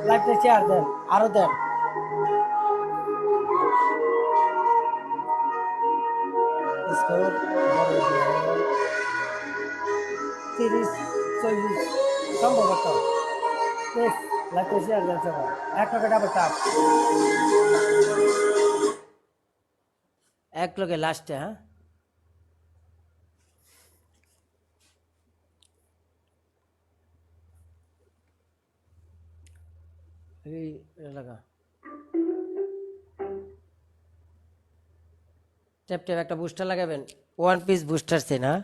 লাইটটা চেয়ার দেন, আরো দেন। স্কোর বড় দিবেন 30-40 সম্ভবত। বেশ, লাইটটা চেয়ার দেন সবাই। এক লগে ডাবল টাপ, এক লগে লাস্টে। হ্যাঁ, এই লাগা ট্যাপ ট্যাপ একটা বুস্টার লাগাবেন। One piece booster Sen. হ্যাঁ,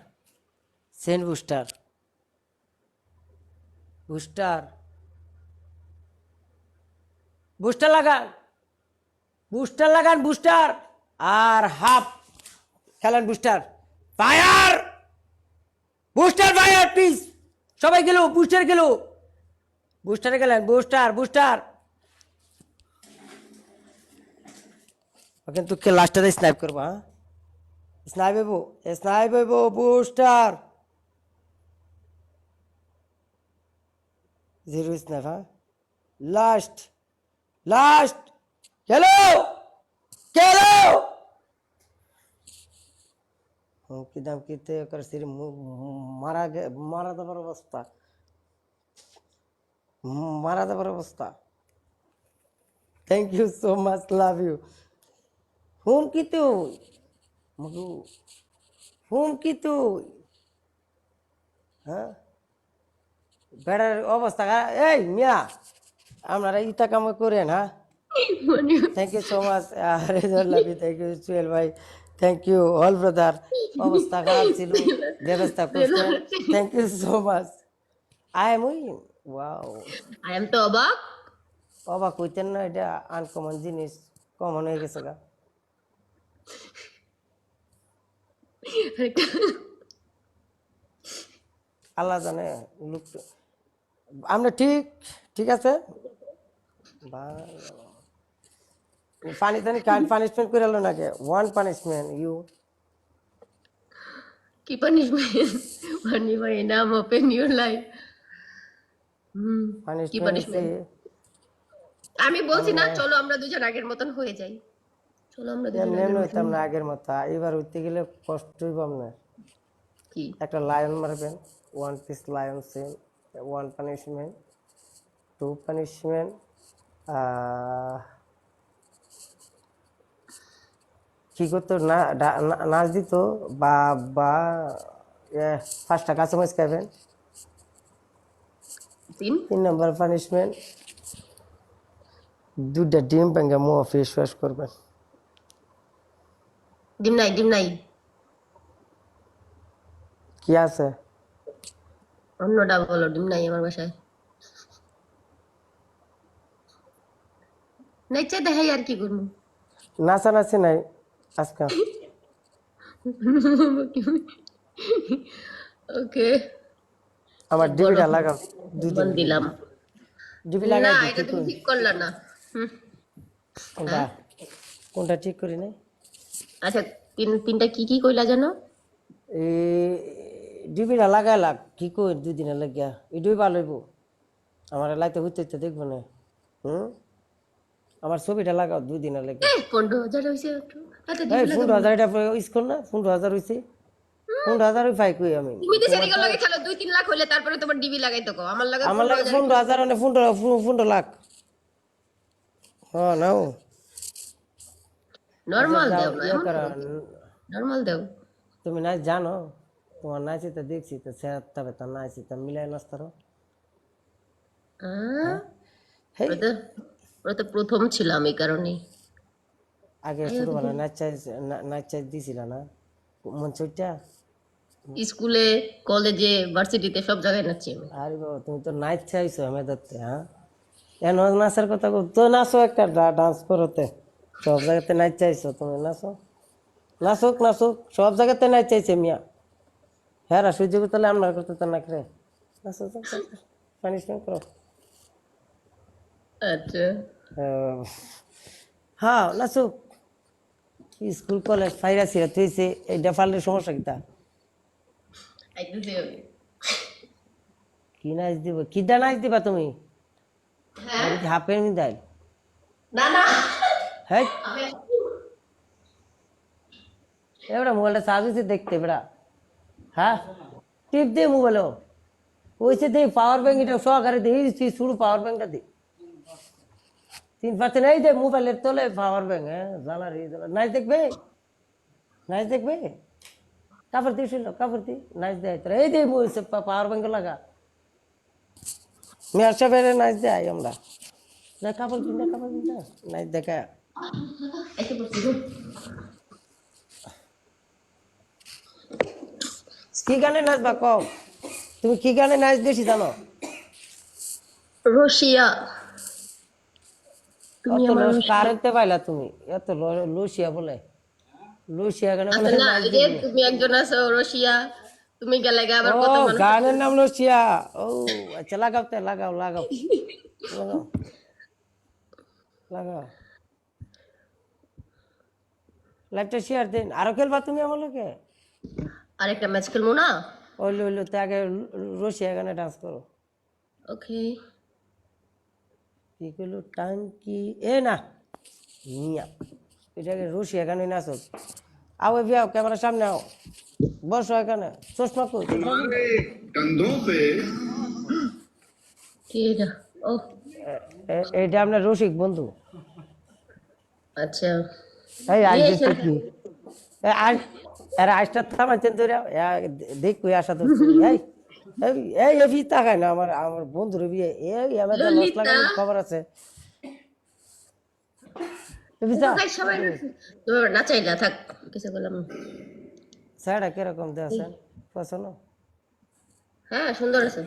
সেন বুস্টার, বুস্টার, বুস্টার লাগান, বুস্টার লাগান, বুস্টার। আর হাফ খেলেন booster. Fire, booster fire please. সবাই গেল, বুস্টার গেল, বুস্টারে গেলেন, বুস্টার বুস্টার। কিন্তু কে লাস্টে স্নাইপ করবো? হ্যাঁ, স্নাইপ হইব, স্নাইপ হইব, বুস্টার জিরো স্নাইপ। হ্যাঁ, লাস্ট, লাস্ট, খেলো, খেলো। কি দাম কিতে করে সিরি মারা মারা দেবার অবস্থা, মারা দেবার অবস্থা। Thank you so much, love you. হুম কি তুই মগু, হুম কি তুই? হ্যাঁ, বেড়ার অবস্থা এই মিয়া, আপনারা ইটা কাম করেন। হ্যাঁ, মানে থ্যাংক ইউ সো মাচ রেজার লাভি, থ্যাংক ইউ সুয়েল ভাই, থ্যাংক ইউ অল ব্রাদার। অবস্থা খারাপ ছিল, ব্যবস্থা করছেন, thank you so much. I am win, wow. I am তো অবাক। অবাক হইতেন না, এটা আনকমন জিনিস, কমন হয়ে গেছে গা। আল্লাহ জানে লোক। আমরা ঠিক, ঠিক আছে। পানি টানি কাইন্ড পানিশমেন্ট করে এলো নাকি? ওয়ান পানিশমেন্ট ইউ কি পানিশমেন্ট? মানে ভাই নাম ওপেন ইউর লাইফ। কি পানিশমেন্ট হচ্ছে পানিশমেন্ট? আমি বলছি না আমরা চলো আমরা দুজন আগের মতন হয়ে যাই, চলো আমরা দুজন এমনি আগের এমনি মতন হইতাম হই। না আগের মতো। এবার উঠতে গেলে কষ্ট হইব আপনার। কি একটা লায়ন মারবেন, one piece lion same, one punishment, two punishment. কি করতো না, নাচ দিত বা বা পাঁচটা কাঁচামরিচ খাবেন। তিন? 3 নম্বর পানিশমেন্ট, দুইটা ডিম ভেঙে মুখ ফেস ওয়াশ করবেন। ডিম নাই, ডিম নাই। কি আছে? অন্যটা বলো, ডিম নাই আমার বাসায়। নেচে দেখাই আর কি করবো। নাচানাচি নাই আজকে। ওকে, আমার বলো, ডিবিটা লাগাও, 2 দিন ফোন ডিবি, দিলাম। ডিবি না লাগাই দিই। এটা ঠিক তুমি করি ঠিক করলে না। হুম, কোনটা, হ্যাঁ। কোনটা ঠিক করি নাই? আচ্ছা, তিনটা কি কি কইলা জানো? এই ডিবিটা লাগাইলাম কি কই 2 দিনের লাগিয়া, এটাই ভালো হইব। আমার লাইতে হইতে হইতে দেখবো না। হুম, আমার ছবিটা লাগাও 2 দিনের লাগিয়া। 15,000 হয়েছে একটু, এত এই ডিবি লাগাবো না। 15,000 এটা স্কোর না, 15,000 হয়েছে। 15,000 পাই কই আমি? তুমি তো তোমার সেদিকে তো লগে খেলো 2-3 লাখ হইলে তারপরে তোমার ডিবি লাগাইতে কও, আমার লাগে আমার লাগে 15,000 15,000 মানে 15 লাখ। হ্যাঁ নাও। আচ্ছা নর্মাল যাও দেও না, ইয়ে এমন করা। করো কি? নর্মাল দেও। তুমি নাচ জানো? তোমার নাচি তো দেখছি তো, সেরতে তো নাচি তো মিলাই নাচতারো। আহ, হ্যাঁ, হেই, ওটা ওটা তো প্রথম ছিলাম এই কারণেই। আগে আই ওকে ছোটবেলায় দিন। নাচ দিছিল না মন চইটা? স্কুলে, কলেজে, ভার্সিটিতে সব জায়গায় নাচছি আমি। আরে বাবা, তুমি তো নাচ চাইছো আমি ধরতে। হ্যাঁ, এন নাচের কথা তো নাচো, একটা ডান্স করতে। সব জায়গাতে নাচ চাইছো তুমি, নাচো, নাচুক নাচুক, সব জায়গাতে নাচ চাইছে মিয়া। হ্যাঁ রা সহ্য করতে হলে আপনার করতে তো নাচ রে। নাচো, পানিশমেন্ট করো। আচ্ছা, আহ, হ্যাঁ নাচুক। স্কুল কলেজ ফাইরা ছিল তুইছে, এইটা ফাললে সমস্যা কিতা? আইতেছি আমি। কি নাচ দিব, কিডা নাচ দিবা তুমি? হ্যাঁ, কি হাফ প্যান্ট দেয় না না হ্যাঁ এবারে মোবাইলটা চার্জ হয়েছে দেখতে বেড়া হ্যাঁ টিপ দে মোবাইলও ওইসে দে পাওয়ার ব্যাংক এটা সহকারে দে তুই শুরু পাওয়ার ব্যাংকটা দে 3% এই দে মোবাইলের তোলে পাওয়ার ব্যাংক হ্যাঁ জ্বালা রে জ্বালা নাইস দেখবে কাপড় দিয়ে শুনলো কাপড় দি নাইস দেয় তোরা এই দে পাওয়ার ব্যাংক লাগা মেয়ার সাহেবের নাইস দেয় আমরা দেখ কাপড় দিন নাইস দেখা এসে পড়ছি গো। কি গানে নাচবা কম তুমি কি গানে নাচ বেশি জানো রশিয়া তুমি আমার কারেন্টে পাইলা তুমি এত লুসিয়া বলে লুসিয়া গানে বলে আচ্ছা না নাচ এই যে দিবি। তুমি একজন আছো রশিয়া তুমি গেলে আবার ও কত মানুষ গানের নাম লুসিয়া ও আচ্ছা লাগাও লাগাও লাগাও লাইভটা শেয়ার দিন আরো খেলবা তুমি আমার লোকে আরেকটা ম্যাচ খেলবো না ওইলো তো আগে রশিয়া গানে ডান্স করো ওকে কি করলো টাঙ্কি এ না মিয়া এটাকে রশিয়া গানে নাচো আও বিয়াও ক্যামেরার সামনে আও বসো এখানে চশমা কই हमारे कंधों पे কি এটা ও এইটা আপনার রসিক বন্ধু আচ্ছা এই আজ এই দেখতে কি আজ এরা আজটা থামাচ্ছেন তো দেখ কই আসা তো এই এই এফি তাকায় না আমার বন্ধুর বিয়ে এই আমাদের লস লাগানোর খবর আছে ভাই সবাই তুমি নাচাই না থাক কিছু বললাম না। স্যারটা কিরকম দেওয়া পছন্দ হ্যাঁ সুন্দর আছে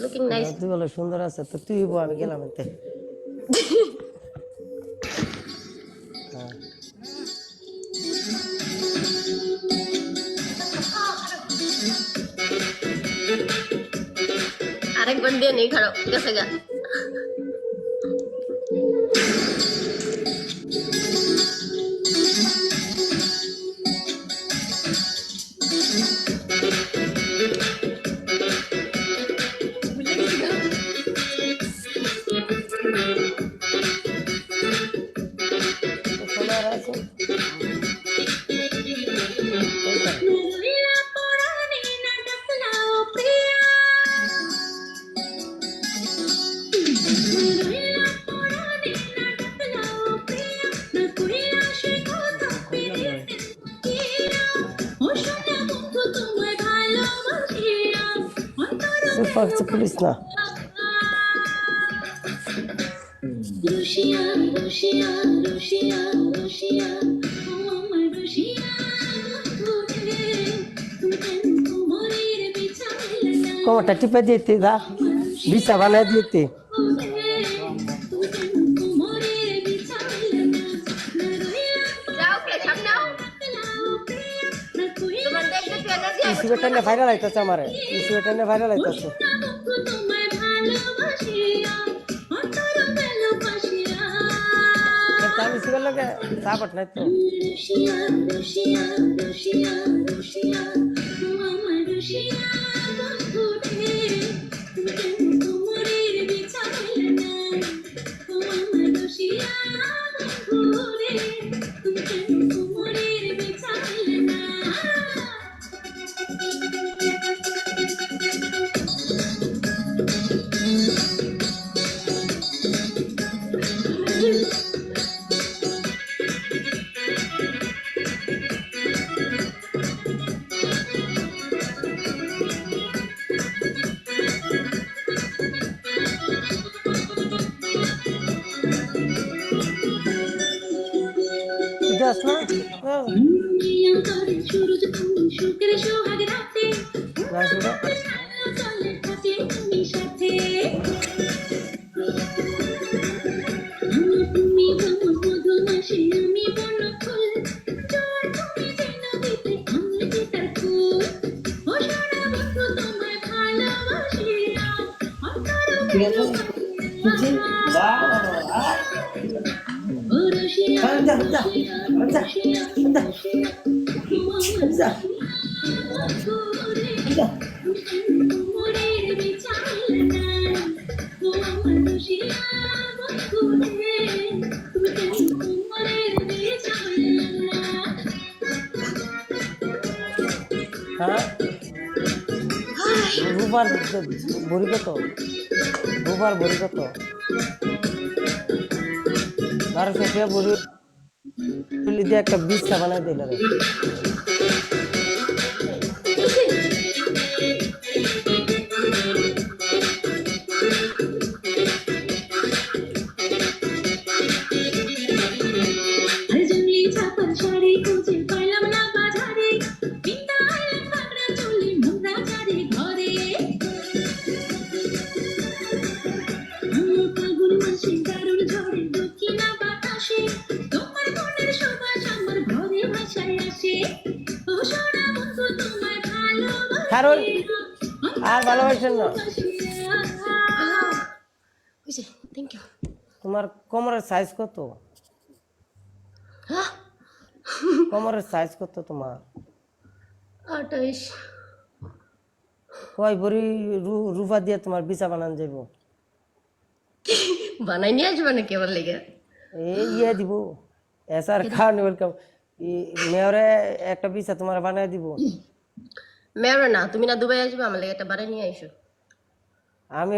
লুকিং নাইস তুই বলে সুন্দর আছে তো তুই বল আমি গেলাম এতে আরেকবার দিয়ে নেই খারাপ গেছে গা সোনার আছে পুলিশ না Russia, Russia, Russia, Russia, oh আমার Russia, তোমার বিছানা কোমরটা টিপে দিতে দা বিছা বানায় দিতে যাও কে সামনে আও তোমার দেখতে তো এনার্জি ইস্যু এটা নিয়ে ভাইরাল হইতেছে আমারে ইস্যু এটা নিয়ে ভাইরাল হইতেছে আমি সিগার লাগে সাপট নাই তো যাস না রূপার ভরি কত? রূপার ভরি কত? 1200 টাকা ভরি দিয়ে একটা বিছনা বানাই দিল রে। আরে জঙ্গলি ছাপার শাড়ি খুঁজে পাইলাম না বাজারে, বিন্দা আইলাম খাগড়া চুলি নোংরা চারে ঘরে। ফাল্গুন মাসে দারুণ ঝড়ে দক্ষিণা বাতাসে, তোমার মনের সুবাস আমার ঘরে ভাসায় আসে। ও সোনা বন্ধু তোমায় কারণ ভালোবাসি, আর ভালোবাসেন না। বুঝছে, থ্যাংক ইউ। তোমার কোমরের সাইজ কত? কোমরের সাইজ কত তোমার? 28। কয় ভরি রূপা দিয়ে তোমার বিছা বানান যাইব? বানাই নিয়ে আসবে নাকি আমার লেগে? এই ইয়ে দিব এসার খাওয়ানি ওয়েলকাম। মেয়রে একটা বিছা তোমার বানাই দিব। মেয়র না, তুমি না দুবাই আসবে, আমার লেগে একটা বানাই নিয়ে আইসো। আমি